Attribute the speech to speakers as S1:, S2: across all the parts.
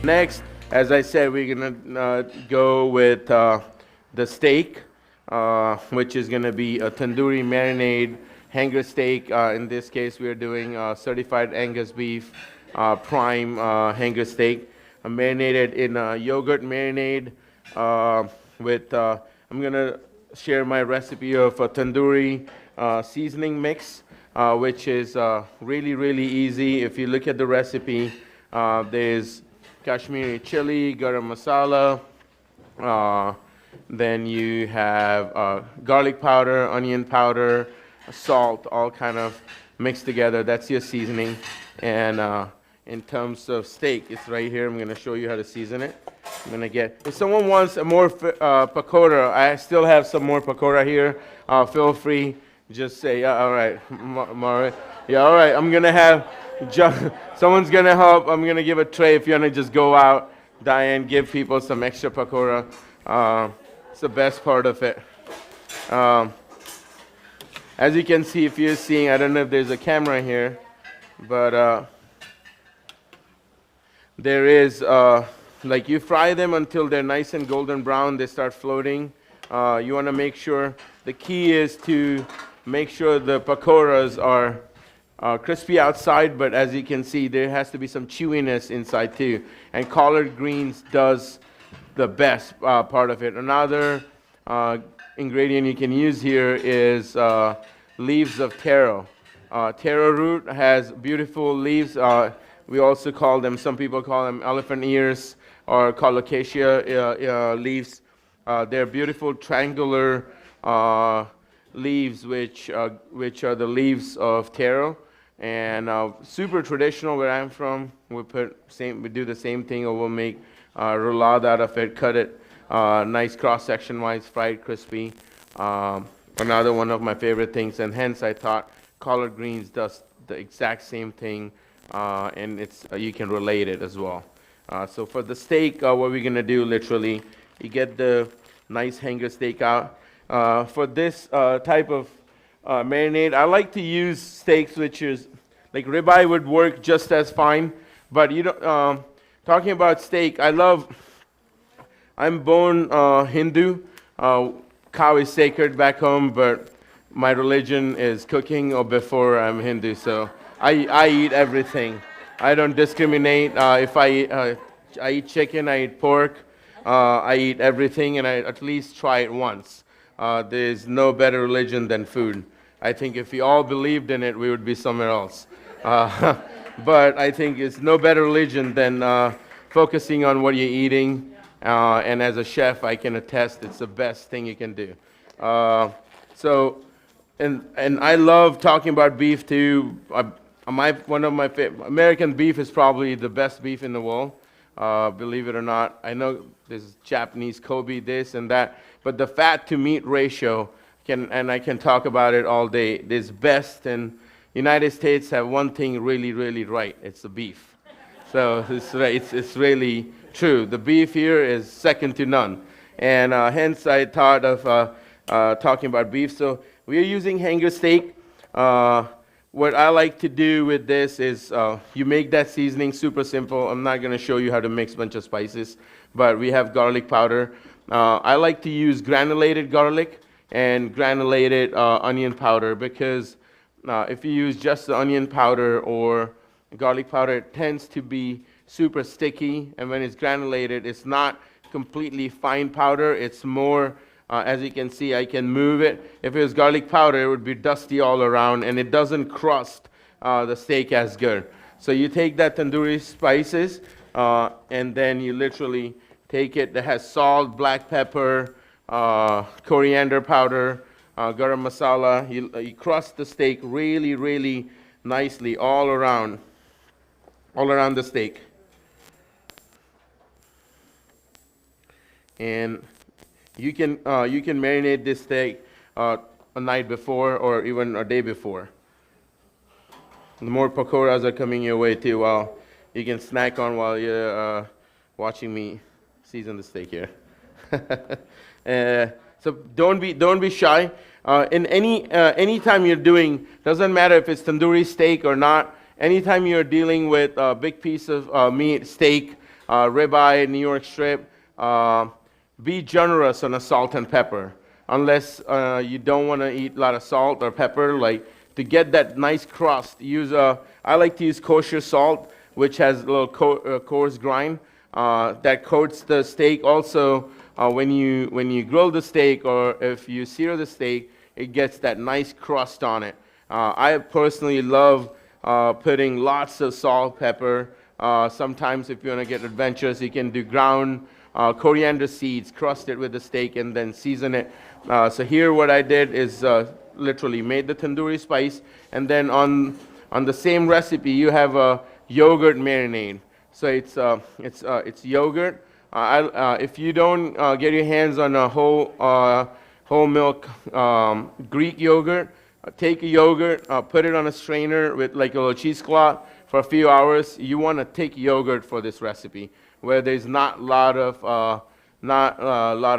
S1: Next, as I said, we're gonna go with the steak, which is gonna be a tandoori marinade hanger steak. In this case, we're doing certified Angus beef prime hanger steak, marinated in yogurt marinade with. I'm gonna share my recipe of a tandoori seasoning mix, which is really easy. If you look at the recipe, there's Kashmiri chili, garam masala, then you have garlic powder, onion powder, salt, all kind of mixed together. That's your seasoning. And in terms of steak, it's right here. I'm going to show you how to season it. I'm going to get, if someone wants a more pakora, I still have some more pakora here. Feel free, just say, yeah, all right, Mara. Yeah, all right, I'm going to have, someone's going to help. I'm going to give a tray if you want to just go out, Diane, give people some extra pakora. It's the best part of it. As you can see, if you're seeing, I don't know if there's a camera here, but there is, like you fry them until they're nice and golden brown, they start floating. You want to make sure, the key is to make sure the pakoras are crispy outside, but as you can see, there has to be some chewiness inside too. And collard greens does the best part of it. Another ingredient you can use here is leaves of taro. Taro root has beautiful leaves. We also call them, some people call them elephant ears or colocasia leaves. They're beautiful triangular leaves, which are the leaves of taro. And super traditional where I'm from. We do the same thing, or we'll make roulade out of it, cut it nice cross-section wise, fried crispy. Another one of my favorite things, and hence I thought collard greens does the exact same thing, and it's you can relate it as well. So for the steak, what we're gonna do, literally, you get the nice hanger steak out. For this type of marinade, I like to use steaks which is like ribeye would work just as fine, but you know, talking about steak, I'm born Hindu. Cow is sacred back home, but my religion is cooking or before I'm Hindu, so I eat everything. I don't discriminate. If I eat chicken, I eat pork, I eat everything, and I at least try it once. There's no better religion than food. I think if we all believed in it, we would be somewhere else. But I think it's no better religion than focusing on what you're eating. And as a chef, I can attest it's the best thing you can do. And I love talking about beef too. One of my favorite, American beef is probably the best beef in the world. Believe it or not. I know there's Japanese Kobe, this and that, but the fat to meat ratio and I can talk about it all day. Is best, and United States have one thing really right. It's the beef. So it's really true. The beef here is second to none, and hence I thought of talking about beef. So we are using hanger steak. What I like to do with this is you make that seasoning super simple. I'm not going to show you how to mix a bunch of spices, but we have garlic powder. I like to use granulated garlic and granulated onion powder, because if you use just the onion powder or garlic powder, it tends to be super sticky, and when it's granulated, it's not completely fine powder. It's more, as you can see, I can move it. If it was garlic powder, it would be dusty all around, and it doesn't crust the steak as good. So you take that tandoori spices, and then you literally take it. That has salt, black pepper, coriander powder, garam masala. You crust the steak really nicely all around the steak. And you can marinate this steak a night before or even a day before. The more pakoras are coming your way too. You can snack on while you're watching me season the steak here. So don't be shy. In any time you're doing, doesn't matter if it's tandoori steak or not. Anytime you're dealing with a big piece of meat, steak, ribeye, New York strip, be generous on the salt and pepper. Unless you don't want to eat a lot of salt or pepper, like to get that nice crust, I like to use kosher salt, which has a little coarse grind that coats the steak. Also, when you grill the steak or if you sear the steak, it gets that nice crust on it. I personally love putting lots of salt, pepper. Sometimes if you want to get adventurous, you can do ground coriander seeds, crust it with the steak, and then season it. So here what I did is literally made the tandoori spice, and then on the same recipe you have a yogurt marinade. So it's yogurt. If you don't get your hands on a whole milk Greek yogurt, take a yogurt, put it on a strainer with like a little cheesecloth for a few hours. You want to take yogurt for this recipe where there's not a lot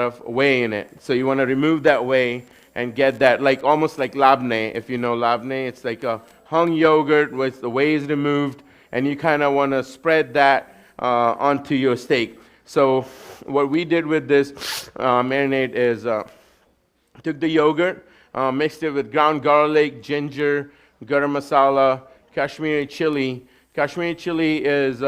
S1: of whey in it. So you want to remove that whey and get that like almost like labneh. If you know labneh, it's like a hung yogurt with the whey is removed, and you kind of want to spread that onto your steak. So what we did with this marinade is took the yogurt, mixed it with ground garlic, ginger, garam masala, Kashmiri chili. Kashmiri chili is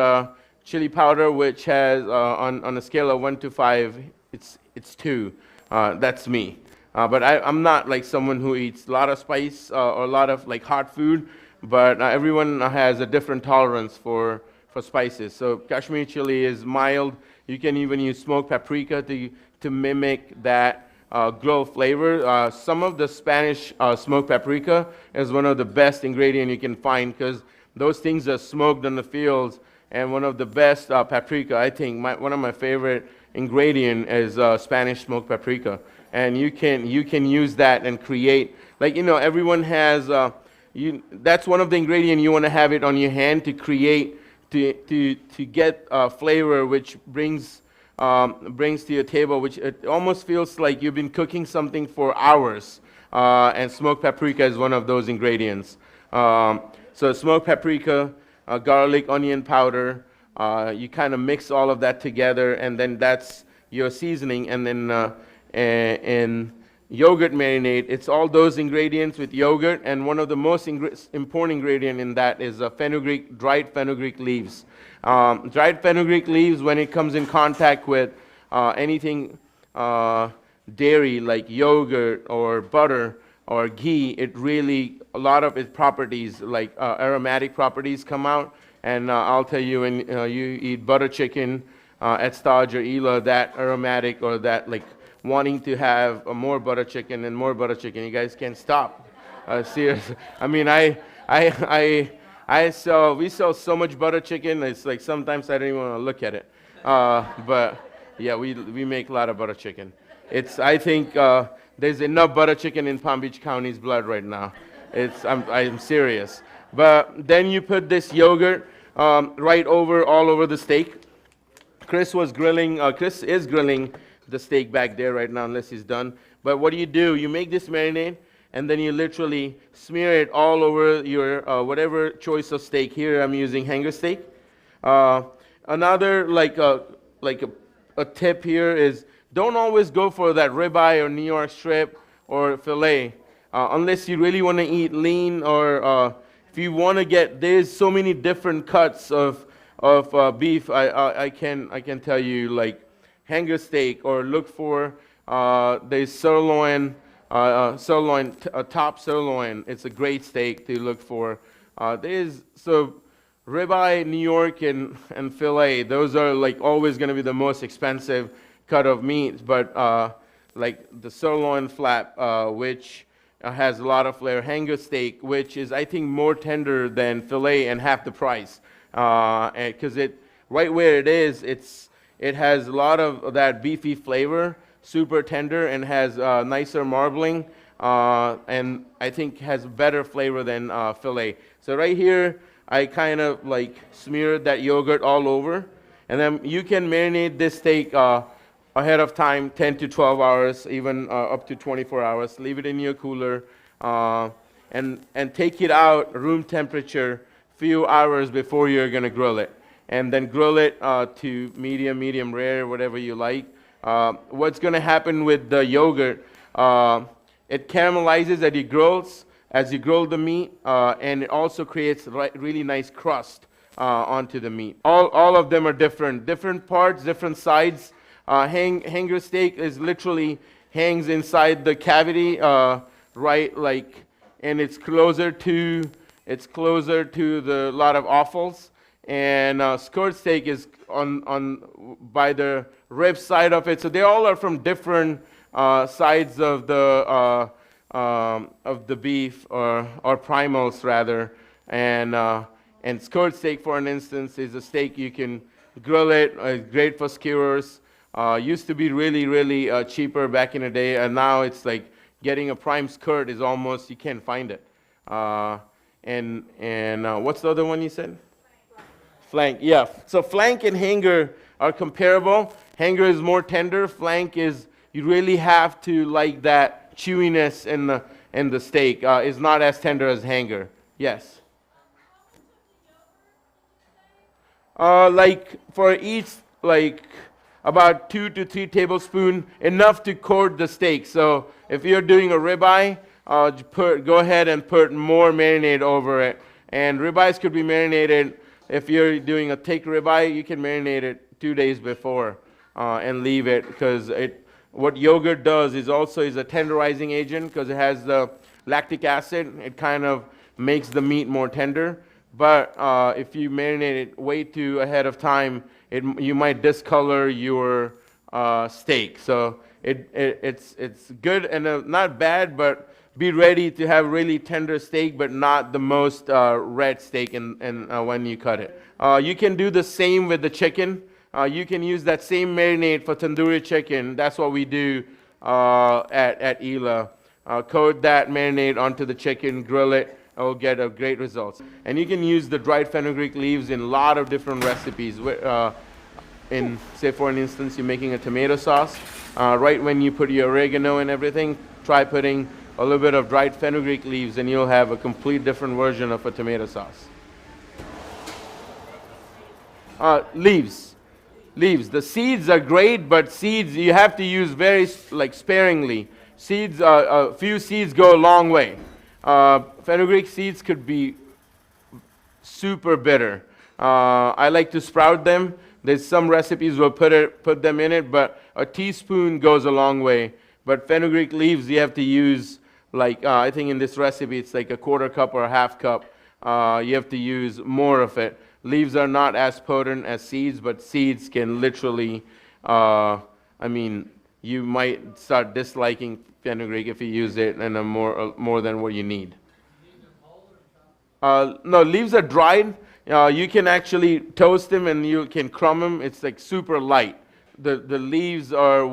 S1: chili powder, which has on a scale of 1 to 5, it's 2. That's me. But I'm not like someone who eats a lot of spice or a lot of like hot food. But everyone has a different tolerance for spices. So Kashmiri chili is mild. You can even use smoked paprika to mimic that grill flavor. Some of the Spanish smoked paprika is one of the best ingredients you can find because those things are smoked in the fields. And one of the best paprika, I think, one of my favorite ingredient is Spanish smoked paprika. And you can use that and create, like, everyone has, that's one of the ingredients you want to have it on your hand to create, to get flavor which brings to your table, which it almost feels like you've been cooking something for hours. And smoked paprika is one of those ingredients. So smoked paprika, garlic, onion powder, you kind of mix all of that together, and then that's your seasoning. And then in yogurt marinade, it's all those ingredients with yogurt, and one of the most important ingredient in that is dried fenugreek leaves. Dried fenugreek leaves, when it comes in contact with anything dairy like yogurt or butter or ghee, a lot of its properties, like aromatic properties, come out. And I'll tell you, when you eat butter chicken at Staj or Ela, that aromatic or that like wanting to have more butter chicken and more butter chicken, you guys can't stop. Seriously, I mean, we sell so much butter chicken. It's like sometimes I don't even want to look at it. But yeah, we make a lot of butter chicken. I think there's enough butter chicken in Palm Beach County's blood right now. I'm serious. But then you put this yogurt all over the steak. Chris is grilling the steak back there right now, unless he's done. But what do? You make this marinade, and then you literally smear it all over your whatever choice of steak. Here I'm using hanger steak. Another a tip here is don't always go for that ribeye or New York strip or fillet unless you really want to eat lean, or if you want to there's so many different cuts of beef. I can tell you, like hanger steak, or look for there's sirloin, top sirloin. It's a great steak to look for. Ribeye, New York, and fillet. Those are like always going to be the most expensive cut of meat. But like the sirloin flap, which has a lot of flavor. Hanger steak, which is I think more tender than fillet and half the price. Because right where it is, it has a lot of that beefy flavor, super tender, and has nicer marbling, and I think has better flavor than fillet. So right here, I kind of like smeared that yogurt all over, and then you can marinate this steak ahead of time, 10 to 12 hours, even up to 24 hours. Leave it in your cooler, and take it out room temperature few hours before you're gonna grill it. and then grill it to medium rare, whatever you like. What's going to happen with the yogurt? It caramelizes as you grill the meat, and it also creates really nice crust onto the meat. All of them are different parts, different sides. Hanger steak is literally hangs inside the cavity, right, like, and it's closer to the lot of offals. And skirt steak is on by the rib side of it. So they all are from different sides of the beef, or primals rather. And skirt steak, for an instance, is a steak you can grill it. Great for skewers. Used to be really cheaper back in the day, and now it's like getting a prime skirt is almost, you can't find it. And what's the other one you said? Flank, yeah. So flank and hanger are comparable. Hanger is more tender. Flank is, you really have to like that chewiness in the steak. It's not as tender as hanger. Yes. Like for each, like about 2 to 3 tablespoons, enough to coat the steak. So if you're doing a ribeye, go ahead and put more marinade over it. And ribeyes could be marinated. If you're doing a thick ribeye, you can marinate it 2 days before and leave it, because what yogurt does is also is a tenderizing agent, because it has the lactic acid. It kind of makes the meat more tender. But if you marinate it way too ahead of time, you might discolor your steak. So it's good and not bad, but be ready to have really tender steak, but not the most red steak when you cut it. You can do the same with the chicken. You can use that same marinade for tandoori chicken. That's what we do at Ela. Coat that marinade onto the chicken, grill it. It will get a great results. And you can use the dried fenugreek leaves in a lot of different recipes. Say for an instance, you're making a tomato sauce. Right when you put your oregano and everything, try putting a little bit of dried fenugreek leaves, and you'll have a complete different version of a tomato sauce. Leaves. The seeds are great, but seeds you have to use very sparingly. Seeds, a few seeds go a long way. Fenugreek seeds could be super bitter. I like to sprout them. There's some recipes will put them in it, but a teaspoon goes a long way. But fenugreek leaves you have to use I think in this recipe it's like a 1/4 cup or a 1/2 cup. You have to use more of it. Leaves are not as potent as seeds, but seeds can literally, you might start disliking fenugreek if you use it and more than what you need. No, leaves are dried. You can actually toast them and you can crumb them. It's like super light. The leaves are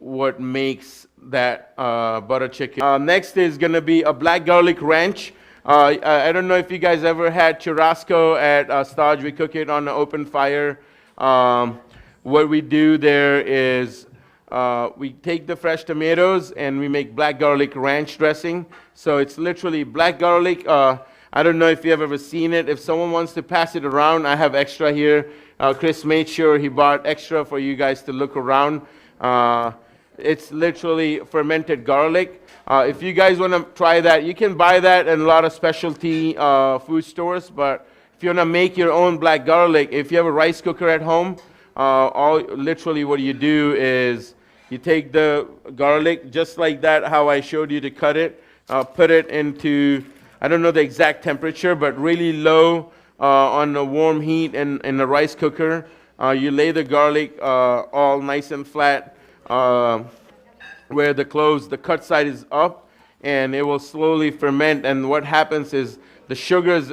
S1: what makes that butter chicken. Next is going to be a black garlic ranch. I don't know if you guys ever had churrasco at Staj. We cook it on an open fire. What we do there is we take the fresh tomatoes and we make black garlic ranch dressing. So it's literally black garlic. I don't know if you have ever seen it. If someone wants to pass it around, I have extra here. Chris made sure he bought extra for you guys to look around. It's literally fermented garlic. If you guys want to try that, you can buy that in a lot of specialty food stores. But if you want to make your own black garlic, if you have a rice cooker at home, literally what you do is you take the garlic just like that, how I showed you to cut it, put it into, I don't know the exact temperature, but really low on a warm heat in the rice cooker. You lay the garlic all nice and flat, where the cut side is up, and it will slowly ferment. And what happens is the sugars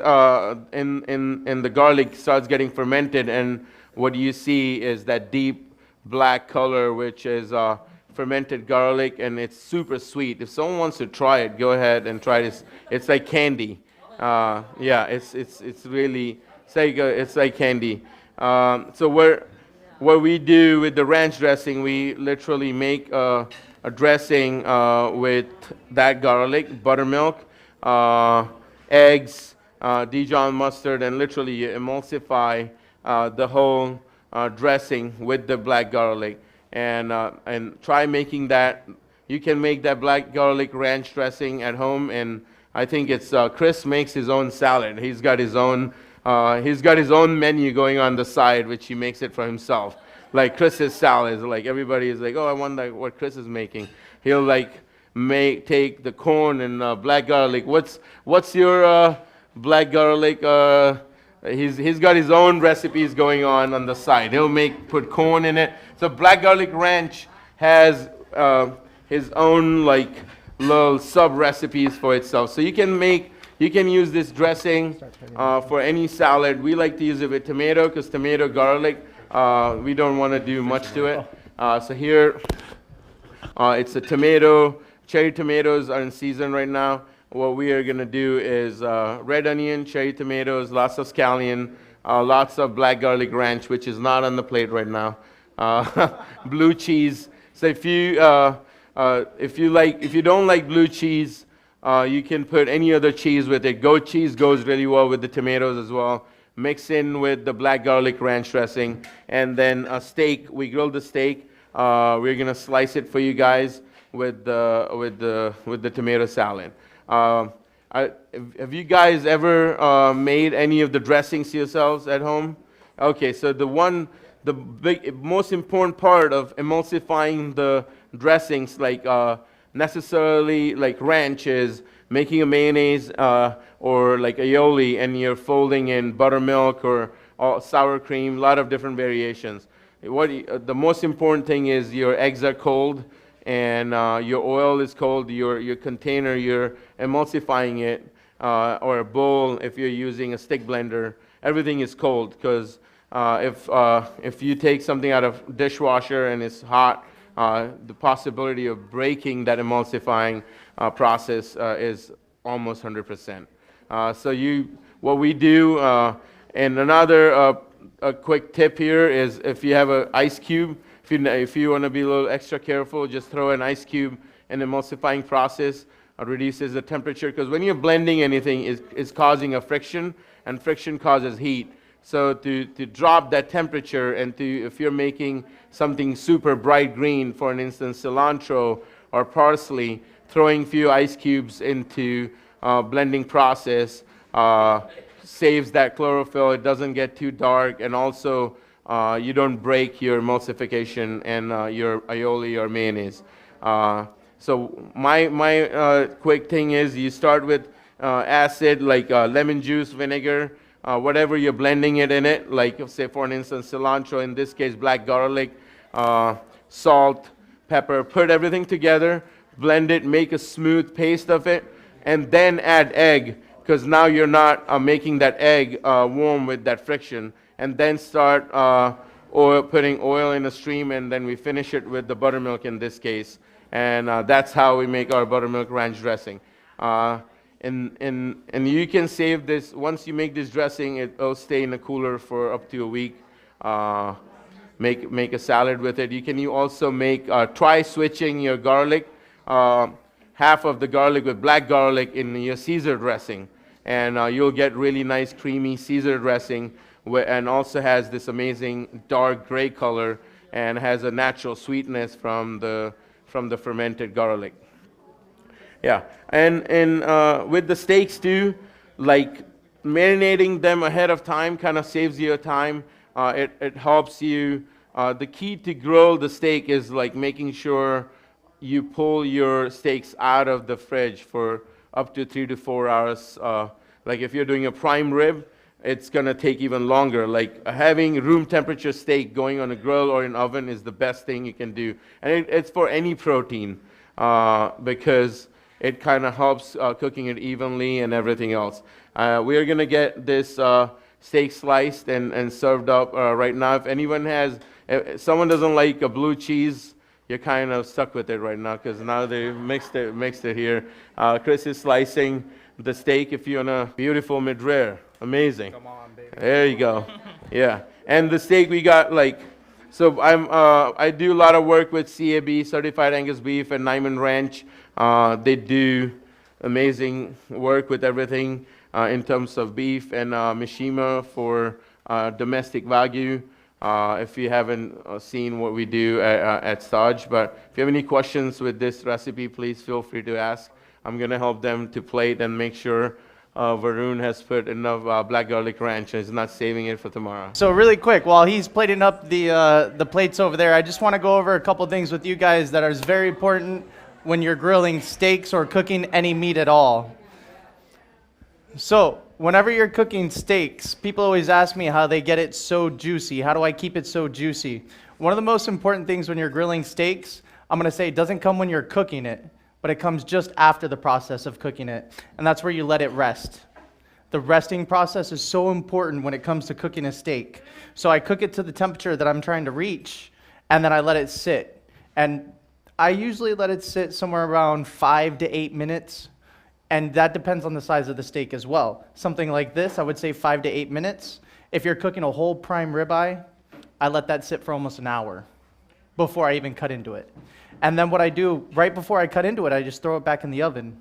S1: in the garlic starts getting fermented, and what you see is that deep black color, which is fermented garlic, and it's super sweet. If someone wants to try it, go ahead and try this. It's like candy. Yeah, it's really it's like candy. So what we do with the ranch dressing, we literally make a dressing with that garlic, buttermilk, eggs, Dijon mustard, and literally you emulsify the whole dressing with the black garlic, and try making that. You can make that black garlic ranch dressing at home, and I think it's Chris makes his own salad. He's got his own menu going on the side, which he makes it for himself. Like Chris's salad, like everybody is like, oh, I wonder what Chris is making. He'll like take the corn and black garlic. What's your black garlic? He's got his own recipes going on the side. He'll put corn in it. So black garlic ranch has his own like little sub recipes for itself. So you can use this dressing for any salad. We like to use it with tomato because tomato garlic. We don't want to do much to it. So here it's a tomato. Cherry tomatoes are in season right now. What we are going to do is red onion, cherry tomatoes, lots of scallion, lots of black garlic ranch, which is not on the plate right now. Blue cheese. So if you don't like blue cheese, you can put any other cheese with it. Goat cheese goes really well with the tomatoes as well. Mix in with the black garlic ranch dressing, and then a steak. We grilled the steak. We're gonna slice it for you guys with the tomato salad. Have you guys ever made any of the dressings yourselves at home? Okay, so the most important part of emulsifying the dressings, like necessarily like ranch, is making a mayonnaise or like aioli, and you're folding in buttermilk or sour cream, a lot of different variations. The most important thing is your eggs are cold and your oil is cold, your container, you're emulsifying it, or a bowl if you're using a stick blender, everything is cold, because if you take something out of dishwasher and it's hot, the possibility of breaking that emulsifying process is almost 100%. What we do, and another a quick tip here is, if you have an ice cube, if you want to be a little extra careful, just throw an ice cube. An emulsifying process reduces the temperature, because when you're blending anything, it's causing a friction, and friction causes heat. So to drop that temperature, and if you're making something super bright green, for an instance cilantro or parsley, throwing few ice cubes into blending process saves that chlorophyll. It doesn't get too dark, and also you don't break your emulsification and your aioli or mayonnaise. So my quick thing is, you start with acid, like lemon juice, vinegar, whatever you're blending it in it, like say for an instance cilantro, in this case black garlic, salt, pepper, put everything together, blend it, make a smooth paste of it, and then add egg, because now you're not making that egg warm with that friction, and then start putting oil in a stream, and then we finish it with the buttermilk in this case, and that's how we make our buttermilk ranch dressing. And you can save this. Once you make this dressing, it'll stay in the cooler for up to a week. Make a salad with it. You also try switching your garlic, half of the garlic with black garlic in your Caesar dressing, and you'll get really nice creamy Caesar dressing, and also has this amazing dark gray color, and has a natural sweetness from the fermented garlic. Yeah, and with the steaks too, like marinating them ahead of time kind of saves you time. It helps you. The key to grill the steak is like making sure you pull your steaks out of the fridge for up to 3 to 4 hours. Like if you're doing a prime rib, it's gonna take even longer. Like having room temperature steak going on a grill or an oven is the best thing you can do, and it's for any protein, because it kind of helps cooking it evenly and everything else. We are going to get this steak sliced and served up right now. If someone doesn't like a blue cheese, you're kind of stuck with it right now, because now they mixed it here. Chris is slicing the steak. If you want a beautiful mid-rare, amazing. Come on, baby. There you go. Yeah, and the steak we got so I do a lot of work with CAB, Certified Angus Beef, and Nyman Ranch. They do amazing work with everything. in terms of beef, and Mishima for domestic Wagyu. If you haven't seen what we do at Staj. But if you have any questions with this recipe, please feel free to ask. I'm going to help them to plate and make sure Varun has put enough black garlic ranch and is not saving it for tomorrow.
S2: So really quick, while he's plating up the plates over there, I just want to go over a couple things with you guys that are very important when you're grilling steaks or cooking any meat at all. So whenever you're cooking steaks, people always ask me how they get it so juicy. How do I keep it so juicy? One of the most important things when you're grilling steaks, I'm going to say, it doesn't come when you're cooking it, but it comes just after the process of cooking it. And that's where you let it rest. The resting process is so important when it comes to cooking a steak. So I cook it to the temperature that I'm trying to reach, and then I let it sit. And I usually let it sit somewhere around 5 to 8 minutes. And that depends on the size of the steak as well. Something like this, I would say 5 to 8 minutes. If you're cooking a whole prime ribeye, I let that sit for almost an hour before I even cut into it. And then what I do, right before I cut into it, I just throw it back in the oven.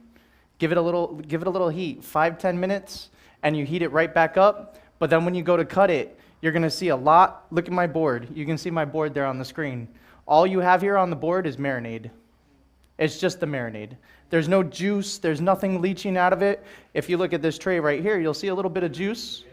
S2: Give it a little heat, 5-10 minutes, and you heat it right back up. But then when you go to cut it, you're gonna see a lot. Look at my board. You can see my board there on the screen. All you have here on the board is marinade. It's just the marinade. There's no juice, there's nothing leaching out of it. If you look at this tray right here, you'll see a little bit of juice,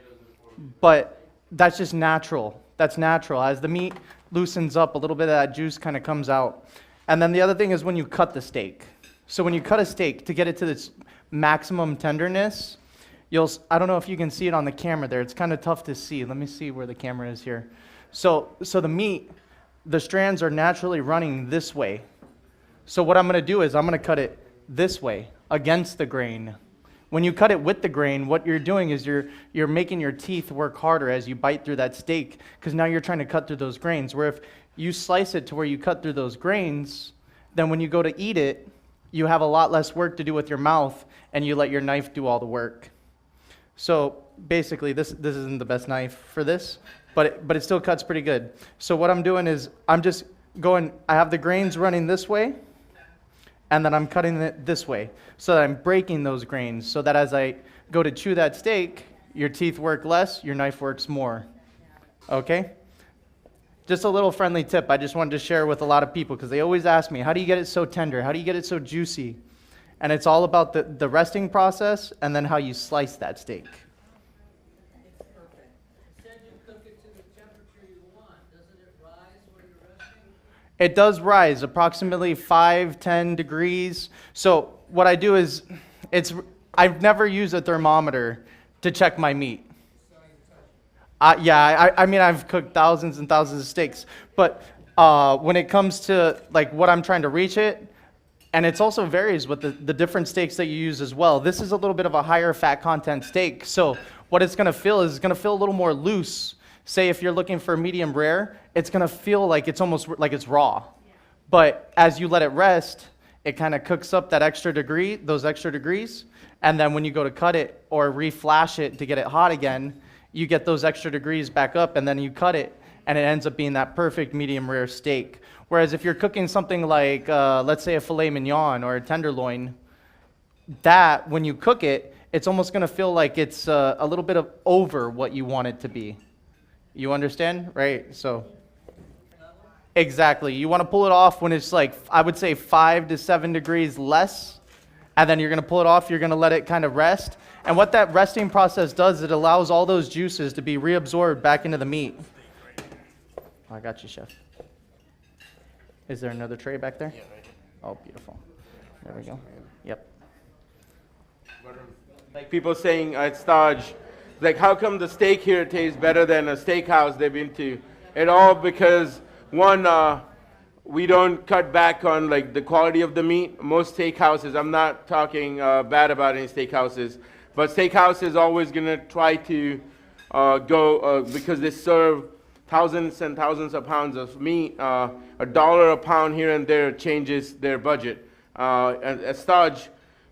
S2: but that's just natural. That's natural. As the meat loosens up, a little bit of that juice kind of comes out. And then the other thing is when you cut the steak. So when you cut a steak, to get it to this maximum tenderness, I don't know if you can see it on the camera there. It's kind of tough to see. Let me see where the camera is here. So the meat, the strands are naturally running this way. So what I'm going to do is I'm going to cut it this way, against the grain. When you cut it with the grain, what you're doing is you're making your teeth work harder as you bite through that steak, because now you're trying to cut through those grains. Where if you slice it to where you cut through those grains, then when you go to eat it, you have a lot less work to do with your mouth, and you let your knife do all the work. So basically, this isn't the best knife for this, but it still cuts pretty good. So what I'm doing is I'm just going, I have the grains running this way, and then I'm cutting it this way, so that I'm breaking those grains, so that as I go to chew that steak, your teeth work less, your knife works more. Okay? Just a little friendly tip I just wanted to share with a lot of people, because they always ask me, how do you get it so tender? How do you get it so juicy? And it's all about the resting process and then how you slice that steak. It does rise approximately 5-10 degrees. So what I do is, I've never used a thermometer to check my meat. I mean, I've cooked thousands and thousands of steaks, but when it comes to like what I'm trying to reach it, and it also varies with the different steaks that you use as well. This is a little bit of a higher fat content steak, so what it's going to feel is it's going to feel a little more loose. Say if you're looking for medium rare, it's going to feel like it's almost like it's raw. But as you let it rest, it kind of cooks up those extra degrees, and then when you go to cut it or reflash it to get it hot again, you get those extra degrees back up, and then you cut it, and it ends up being that perfect medium rare steak. Whereas if you're cooking something like, let's say a filet mignon or a tenderloin, that when you cook it, it's almost going to feel like it's a little bit of over what you want it to be. You understand? Right? So, exactly. You want to pull it off when it's like, I would say 5 to 7 degrees less, and then you're going to pull it off, you're going to let it kind of rest. And what that resting process does, it allows all those juices to be reabsorbed back into the meat. Oh, I got you, chef. Is there another tray back there?
S1: Yeah, right.
S2: Oh, beautiful. There we go. Yep.
S1: Like people saying at Staj, like, how come the steak here tastes better than a steakhouse they've been to? It all because, one, we don't cut back on like the quality of the meat. Most steakhouses, I'm not talking bad about any steakhouses, but steakhouse is always going to try to go, because they serve thousands and thousands of pounds of meat, $1 a pound here and there changes their budget. At Staj,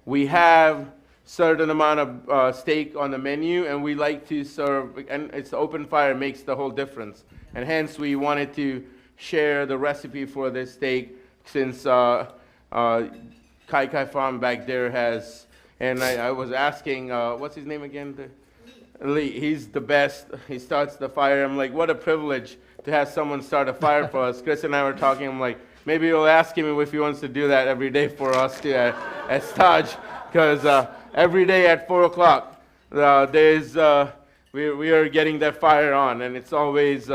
S1: we have certain amount of steak on the menu, and we like to serve, and it's open fire makes the whole difference. And hence we wanted to share the recipe for this steak, since Kai Kai Farm back there has And I was asking, what's his name again? Lee. He's the best. He starts the fire. I'm like, what a privilege to have someone start a fire for us. Chris and I were talking. I'm like, maybe we'll ask him if he wants to do that every day for us too at Staj, because every day at 4 o'clock, we are getting that fire on, and it's always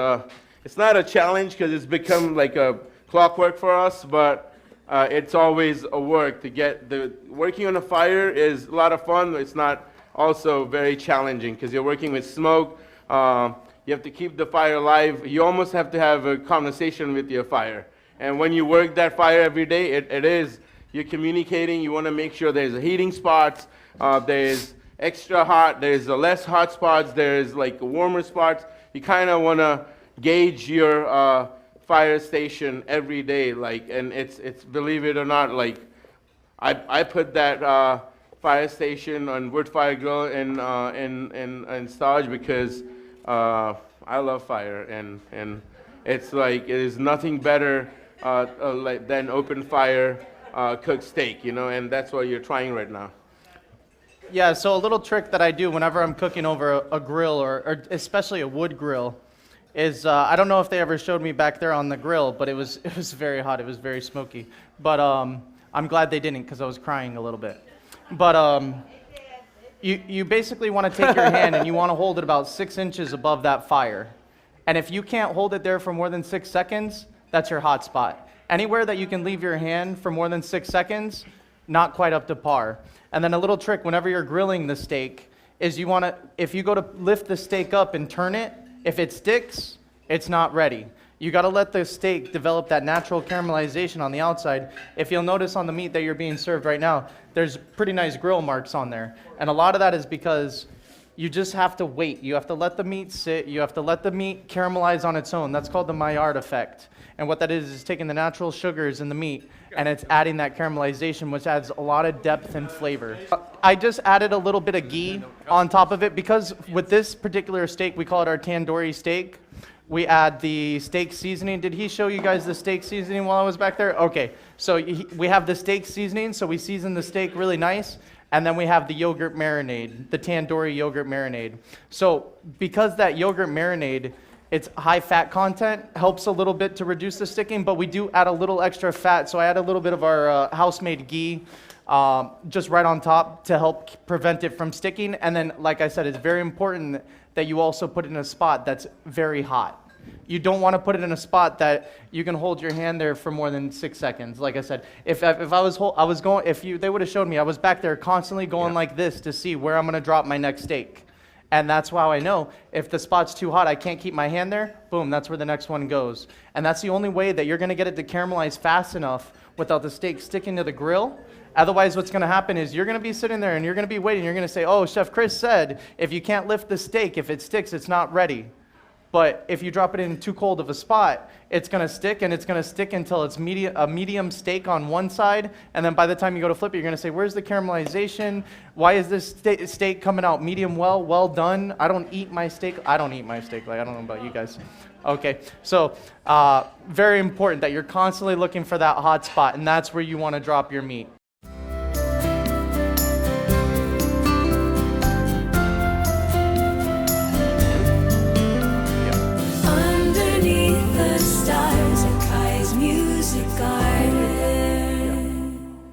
S1: it's not a challenge because it's become like a clockwork for us, but it's always a work to get working on a fire is a lot of fun. It's not also very challenging because you're working with smoke. You have to keep the fire alive. You almost have to have a conversation with your fire. And when you work that fire every day, you're communicating. You want to make sure there's heating spots, there's extra hot, there's less hot spots, there's like warmer spots. You kind of want to gauge your fire station every day, and it's believe it or not, like I put that fire station on wood fire grill in Staj because I love fire, and it's like it is nothing better than open fire cooked steak, and that's what you're trying right now.
S2: Yeah, so a little trick that I do whenever I'm cooking over a grill, or especially a wood grill, is I don't know if they ever showed me back there on the grill, but it was very hot. It was very smoky. But I'm glad they didn't because I was crying a little bit. But you basically want to take your hand and you want to hold it about 6 inches above that fire. And if you can't hold it there for more than 6 seconds, that's your hot spot. Anywhere that you can leave your hand for more than 6 seconds, not quite up to par. And then a little trick whenever you're grilling the steak is if you go to lift the steak up and turn it, if it sticks, it's not ready. You got to let the steak develop that natural caramelization on the outside. If you'll notice on the meat that you're being served right now, there's pretty nice grill marks on there. And a lot of that is because you just have to wait. You have to let the meat sit. You have to let the meat caramelize on its own. That's called the Maillard effect. And what that is taking the natural sugars in the meat and it's adding that caramelization, which adds a lot of depth and flavor. I just added a little bit of ghee on top of it because with this particular steak, we call it our Tandoori steak. We add the steak seasoning. Did he show you guys the steak seasoning while I was back there? Okay, so we have the steak seasoning, so we season the steak really nice, and then we have the yogurt marinade, the Tandoori yogurt marinade. So because that yogurt marinade, it's high fat content, helps a little bit to reduce the sticking, but we do add a little extra fat, so I add a little bit of our house-made ghee just right on top to help prevent it from sticking. And then, like I said, it's very important that you also put it in a spot that's very hot. You don't want to put it in a spot that you can hold your hand there for more than 6 seconds. Like I said, if they would have showed me, I was back there constantly going like this to see where I'm going to drop my next steak. And that's how I know if the spot's too hot, I can't keep my hand there, boom, that's where the next one goes. And that's the only way that you're going to get it to caramelize fast enough without the steak sticking to the grill. Otherwise, what's going to happen is you're going to be sitting there and you're going to be waiting. You're going to say, oh, Chef Chris said if you can't lift the steak, if it sticks, it's not ready. But if you drop it in too cold of a spot, it's going to stick, and it's going to stick until it's a medium steak on one side. And then by the time you go to flip it, you're going to say, where's the caramelization? Why is this steak coming out medium well done? I don't eat my steak. I don't know about you guys. Okay, so very important that you're constantly looking for that hot spot, and that's where you want to drop your meat.